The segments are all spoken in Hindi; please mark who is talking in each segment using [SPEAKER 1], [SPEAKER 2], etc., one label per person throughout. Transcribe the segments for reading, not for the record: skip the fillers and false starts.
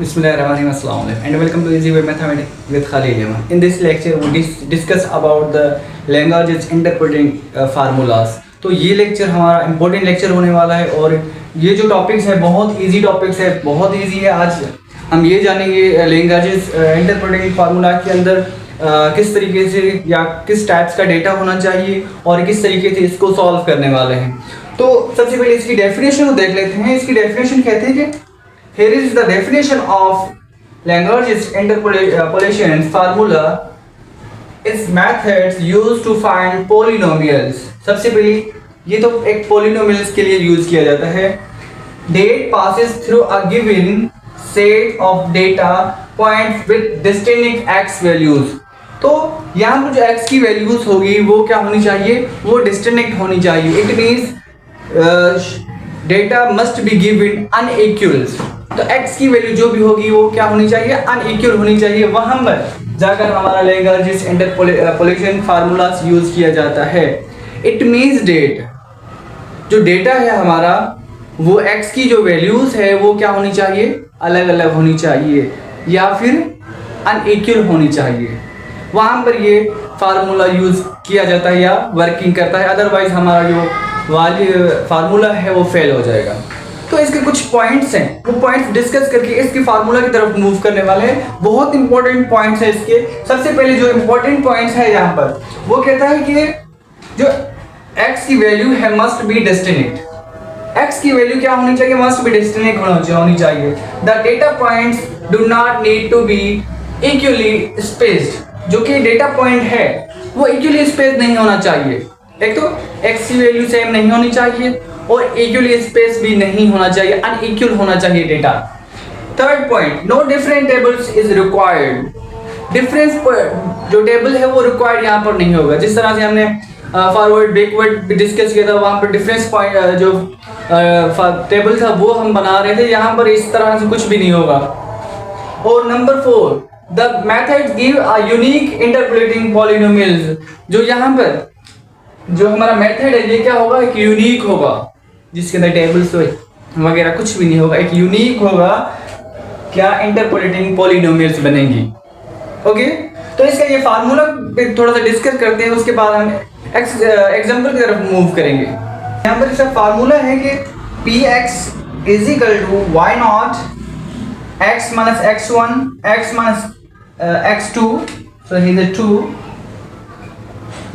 [SPEAKER 1] Bismillahirrahmanirrahim. Assalamu alaikum and welcome to Easy Web Mathematics with Khalil Yaman. In this lecture we discuss about the languages interpreting formulas. तो ये लेक्चर हमारा इम्पोर्टेंट लेक्चर होने वाला है और ये जो टॉपिक्स है बहुत इजी टॉपिक्स है, बहुत इजी है। आज हम ये जानेंगे लैंग्वेजेस इंटरप्रेटिंग फार्मूला के अंदर किस तरीके से या किस टाइप्स का डेटा होना चाहिए और किस तरीके से इसको सॉल्व करने वाले हैं। तो सबसे पहले इसकी डेफिनेशन को देख लेते हैं। इसकी डेफिनेशन कहते हैं कि here is the definition of languages interpolation formula is methods used to find polynomials। सबसे पहले ये तो एक polynomials के लिए यूज किया जाता है। Date passes through a given set of data points with distinct x values। तो यहाँ पर जो x की वैल्यूज होगी वो क्या होनी चाहिए, वो डिस्टिंक्ट होनी चाहिए। It means data must be given unequals. तो x की वैल्यू जो भी होगी वो क्या होनी चाहिए, अनइक्वल होनी चाहिए। वहां पर जाकर हमारा लैंग्वेजेस इंटरपोलेशन फार्मूलास यूज किया जाता है। इट मीन्स डेट जो डेटा है हमारा वो x की जो वैल्यूज है वो क्या होनी चाहिए, अलग अलग होनी चाहिए या फिर अनइक्वल होनी चाहिए। वहां पर ये फार्मूला यूज किया जाता है या वर्किंग करता है, अदरवाइज हमारा जो वाली फार्मूला है वो फेल हो जाएगा। तो इसके कुछ पॉइंट्स हैं, वो पॉइंट्स डिस्कस करके इसके फार्मूला की तरफ मूव करने वाले हैं। बहुत इंपॉर्टेंट पॉइंट्स है इसके। सबसे पहले जो इंपॉर्टेंट पॉइंट्स है यहाँ पर वो कहता है कि जो x की वैल्यू है मस्ट बी डिस्टिंक्ट। x की वैल्यू क्या होनी चाहिए, मस्ट बी डिस्टिंक्ट होनी चाहिए। The data points do not need to be equally spaced. जो कि डेटा पॉइंट है वो इक्वली स्पेस नहीं होना चाहिए। एक तो x की वैल्यू सेम नहीं होनी चाहिए और इक्वली स्पेस भी नहीं होना चाहिए, अनइक्वल होना चाहिए data. Third point, no different tables is required. Difference जो टेबल है वो रिक्वायर्ड यहाँ पर नहीं होगा। जिस तरह से हमने फॉरवर्ड बैकवर्ड डिस्कस किया था वहाँ पर डिफरेंस पॉइंट जो टेबल था वो हम बना रहे थे, यहाँ पर इस तरह से कुछ भी नहीं होगा। और number 4, the method give a unique interpolating polynomials. जो यहाँ पर जो हमारा मेथड है ये क्या होगा, एक यूनिक होगा जिसके अंदर टेबल्स वगैरह कुछ भी नहीं होगा, एक यूनिक होगा क्या इंटरपोलेटिंग पॉलिनोमियल्स बनेंगी। ओके, तो इसका ये फार्मूला पे थोड़ा सा डिस्कस करते हैं, उसके बाद हम एग्जांपल की तरफ मूव करेंगे। यहाँ पर इसका फार्मूला है कि px is equal to y naught x minus x1 x minus x2 so here is 2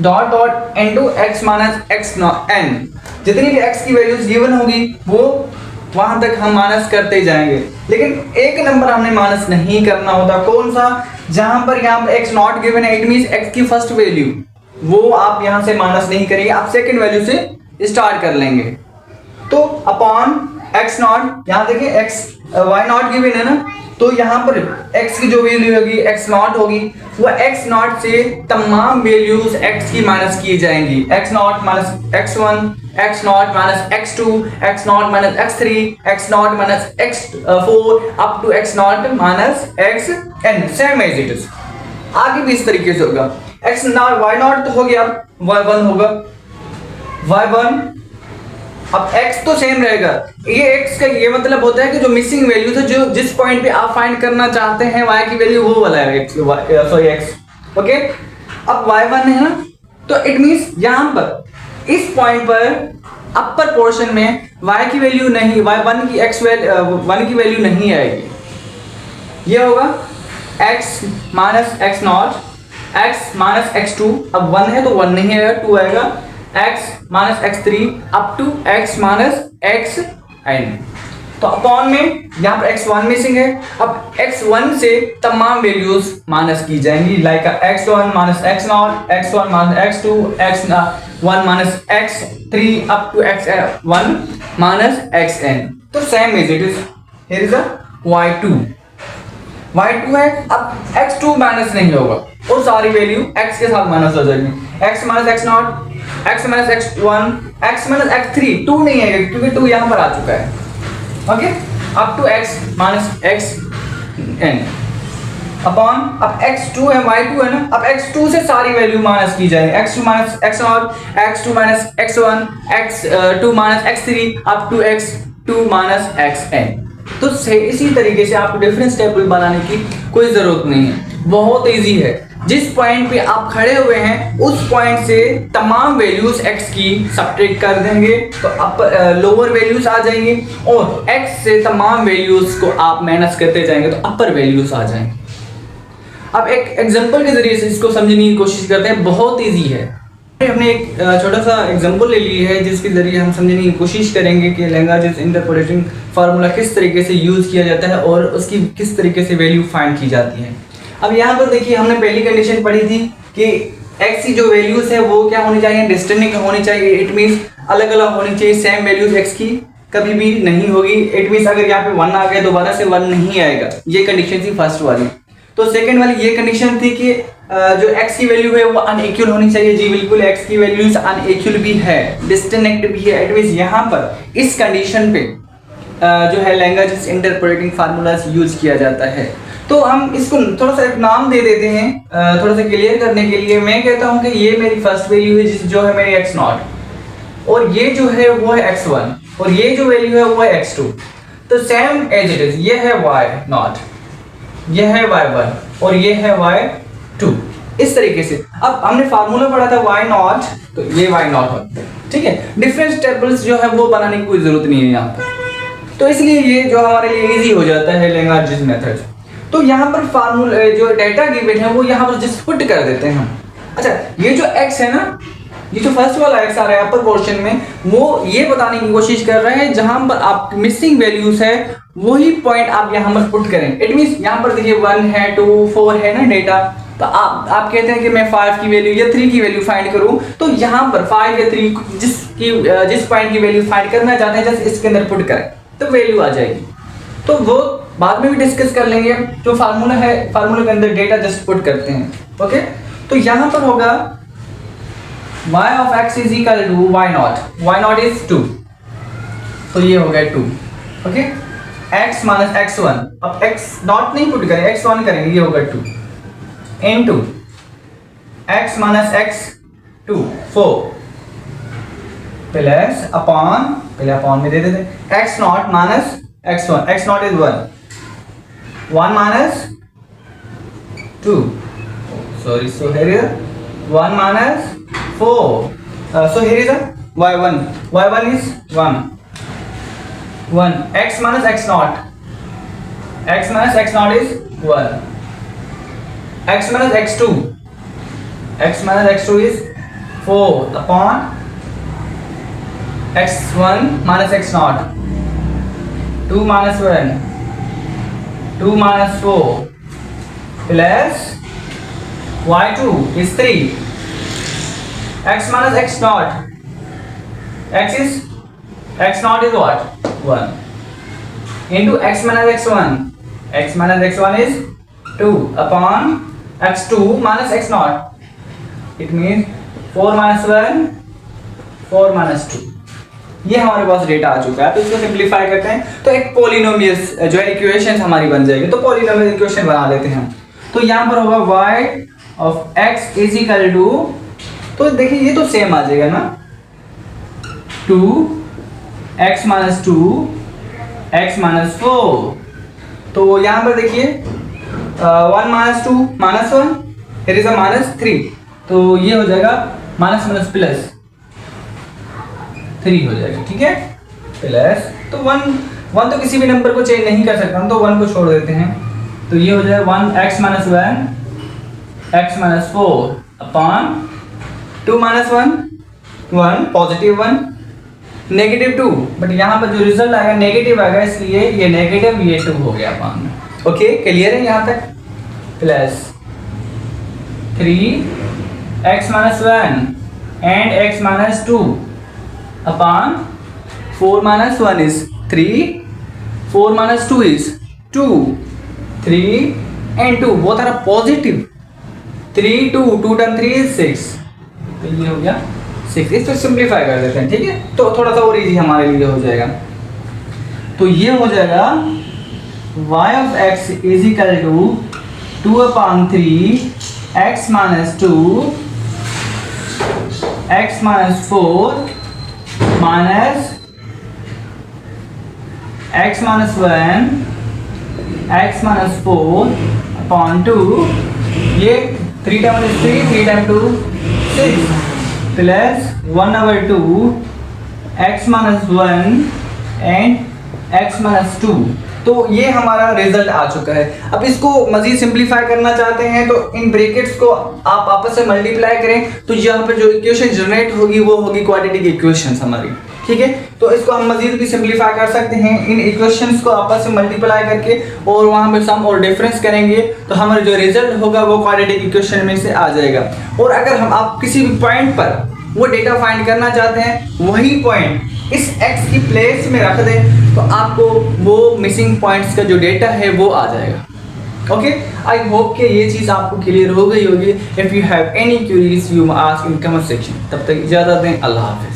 [SPEAKER 1] dot dot into x minus x naught n। जितनी भी x की वैल्यूज गिवन होगी वो वहां तक हम माइनस करते जाएंगे, लेकिन एक नंबर हमने माइनस नहीं करना होता। कौन सा, जहां पर यहाँ पर x नॉट गिवन है, इट मींस x की फर्स्ट वैल्यू वो आप यहां से माइनस नहीं करेंगे, आप सेकंड वैल्यू से स्टार्ट कर लेंगे। तो अपॉन x नॉट, यहाँ देखिए x y नॉट गिवन है ना, तो यहाँ पर x की जो वैल्यू होगी x नॉट होगी, वो x नॉट से तमाम वैल्यूज x की माइनस की जाएंगी। x naught minus x1, x naught minus x2, x naught minus x3, x naught minus x4 up to x naught minus xn, same as it is. आगे भी इस तरीके से होगा। x नॉट y नॉट तो हो गया, y1 होगा y1। अब x तो सेम रहेगा। ये x का ये मतलब होता है कि जो मिसिंग वैल्यू था, जो जिस पॉइंट पे आप फाइंड करना चाहते हैं y की वैल्यू वो वाला है x। ओके, अब y1 है ना, तो इट मींस यहाँ पर इस पॉइंट पर अपर पोर्शन में y की वैल्यू नहीं, y1 की x1 की वैल्यू नहीं आएगी। ये होगा x minus x not x minus x2। अब 1 है तो 1 नहीं आएगा, 2 आएगा, x minus x3 up to x minus xn। तो अपॉन में यहाँ पर x1 मिसिंग है। अब x1 से तमाम वैल्यूज माइनस की जाएंगी, like x1 minus x naught, x1 minus x2, x1 minus x3 up to x1 minus xn। तो same as it is, here is a y2 है। अब x2 माइनस नहीं होगा और सारी वैल्यू x के साथ माइनस हो जाएगी। x minus x not, x minus x1, x minus x3, 2 नहीं है क्योंकि 2 यहाँ पर आ चुका है। Okay, up to x minus xn upon, अब x2 है, y2 है ना, अब x2 से सारी वैल्यू माइनस की जाएगी। x2 minus x naught, x2 minus x1, x2 minus x3 up to x2 minus xn। तो इसी तरीके से आपको डिफरेंस टेबल बनाने की कोई ज़रूरत नहीं है, बहुत इजी है। जिस पॉइंट पे आप खड़े हुए हैं उस पॉइंट से तमाम वैल्यूज x की सब्ट्रैक्ट कर देंगे तो अपर लोअर वैल्यूज आ जाएंगे, और x से तमाम वैल्यूज को आप माइनस करते जाएंगे तो अपर वैल्यूज आ जाएंगे। अब एक एग्जांपल के जरिए से इसको समझने की कोशिश करते हैं, बहुत इजी है। हमने एक छोटा सा एग्जांपल ले लिया है जिसके जरिए हम समझने की कोशिश करेंगे कि लैंग्वेज इंटरप्रेटिंग फार्मूला किस तरीके से यूज़ किया जाता है और उसकी किस तरीके से वैल्यू फाइंड की जाती है। अब यहाँ पर देखिए, हमने पहली कंडीशन पढ़ी थी कि x की जो वैल्यूज है वो क्या होनी चाहिए, डिस्टिंक्ट होनी चाहिए। इट मीन्स अलग अलग होनी चाहिए, सेम वैल्यूज x की कभी भी नहीं होगी। इट मीन्स अगर यहाँ पे 1 आ गया दोबारा से 1 नहीं आएगा, ये कंडीशन थी फर्स्ट वाली। तो सेकंड वाली ये कंडीशन थी कि जो x की वैल्यू है वो अनइक्वल होनी चाहिए। जी बिल्कुल, x की वैल्यूज अनइक्वल भी है, डिस्टिंक्ट भी है। इट मीन्स यहाँ पर इस कंडीशन पे जो है लैंग्वेज इंटरप्रेटिंग फार्मूलाज यूज किया जाता है। तो हम इसको थोड़ा सा एक नाम दे देते हैं थोड़ा सा क्लियर करने के लिए। मैं कहता हूँ कि ये मेरी फर्स्ट वैल्यू है जो है मेरी x0, और ये जो है वो है x1, और ये जो वैल्यू है वो है x2। तो सेम एज इट इज, ये है y0, ये है y1 और ये है y2। इस तरीके से अब हमने फार्मूला पढ़ा था y0, तो ये y0 है, ठीक है। डिफरेंस टेबल्स जो है वो बनाने की कोई जरूरत नहीं है यहाँ पर, तो इसलिए ये जो हमारे लिए इजी हो जाता है लैंग्वेज मेथड। तो यहाँ पर फार्मूला जो डाटा गिवन है वो यहाँ पर जस्ट पुट कर देते हैं हम। अच्छा, ये जो x है ना, ये जो फर्स्ट वाला x आ रहा है अपर पोर्शन में, वो ये बताने की कोशिश कर रहे हैं जहां पर आप मिसिंग वैल्यूज है वही पॉइंट आप यहाँ पर पुट करें। इट मींस यहाँ पर देखिए 1 है, 2, 4 है ना डेटा, तो आप कहते हैं कि मैं 5 की वैल्यू या 3 की वैल्यू फाइंड करूं, तो यहाँ पर 5 या 3 जिस पॉइंट की वैल्यू फाइंड करना चाहते हैं जस्ट इसके अंदर पुट करें तो वैल्यू आ जाएगी। तो वो बाद में भी डिस्कस कर लेंगे। जो फार्मूला है, फार्मूला के अंदर डेटा जस्ट पुट करते हैं, ओके। तो यहाँ पर होगा y of x is equal to y0 is 2, तो ये हो गया 2, ओके। x माइनस x1, अब x0 नहीं पुट करें, x1 करेंगे, ये होगा 2 into x minus x2 4 plus upon, पहले अपॉन में दे देते हैं, x0 minus x1, x0 is 1 minus 2, sorry, so here is 1 minus 4, so here is a y1 is 1 x minus x0 is 1, x minus x2 is 4 upon x1 minus x0, 2 minus 1, 2 minus 4 plus y2 is 3, x minus x0, x0 is what, 1 into x minus x1 is 2 upon x2 minus x0, it means 4 minus 1 4 minus 2। ये हमारे पास डेटा आ चुका है। तो इसको सिंपलीफाई करते हैं तो एक पॉलिनोमियस जो है इक्वेशन हमारी बन जाएगी। तो पॉलिनोमियल इक्वेशन बना लेते हैं हम। तो यहाँ पर होगा y of x is equal to, तो देखिए ये तो सेम आ जाएगा ना, 2x माइनस 2 x माइनस 4। तो यहाँ पर देखिए 1 minus 2 minus 1, here is a minus 3, तो ये हो जाएगा माइनस माइनस प्लस 3 हो जाएगा, ठीक है। प्लस तो 1 तो किसी भी नंबर को चेंज नहीं कर सकता, हम तो 1 को छोड़ देते हैं। तो ये हो जाएगा 1x minus 1 x minus 4 upon 2 minus 1 positive 1 negative 2, but यहाँ पर जो रिजल्ट आएगा नेगेटिव आएगा, इसलिए ये नेगेटिव ये 2 हो गया अपॉन। ओके, क्लियर है यहाँ तक। Plus 3x minus 1 and x minus 2 upon 4 minus 1 is 3, 4 minus 2 is 2, 3 and 2 both are positive, 3 2 times 3 is 6, तो ये हो गया 6। इसको सिंप्लीफाई कर देते हैं, ठीक है, तो थोड़ा सा और इजी हमारे लिए हो जाएगा। तो ये हो जाएगा y of x is equal to 2 upon 3 x minus 2 x minus 4 minus x minus 1 x minus 4 upon 2, ये 3 time 3 time 2 6 plus 1/2 x minus 1 and x minus 2। तो ये हमारा रिजल्ट आ चुका है। अब इसको मजीद सिंप्लीफाई करना चाहते हैं तो इन ब्रैकेट्स को आप आपस में मल्टीप्लाई करें, तो यहाँ पर जो इक्वेशन जनरेट होगी वो होगी क्वाड्रेटिक इक्वेशंस हमारी, ठीक है। तो इसको हम मजीद भी सिंप्लीफाई कर सकते हैं, इन इक्वेशंस को आपस में मल्टीप्लाई करके और वहाँ पर सम और डिफरेंस करेंगे तो हमारा जो रिजल्ट होगा वो क्वाड्रेटिक इक्वेशन में से आ जाएगा। और अगर हम आप किसी भी पॉइंट पर वो डेटा फाइंड करना चाहते हैं, वही पॉइंट इस x की प्लेस में रख दें तो आपको वो मिसिंग पॉइंट्स का जो डेटा है वो आ जाएगा। ओके, आई होप कि ये चीज़ आपको क्लियर हो गई होगी। If you have any curies you ask in comment section. तब तक इजाज़त दें, अल्लाह हाफ़िज़।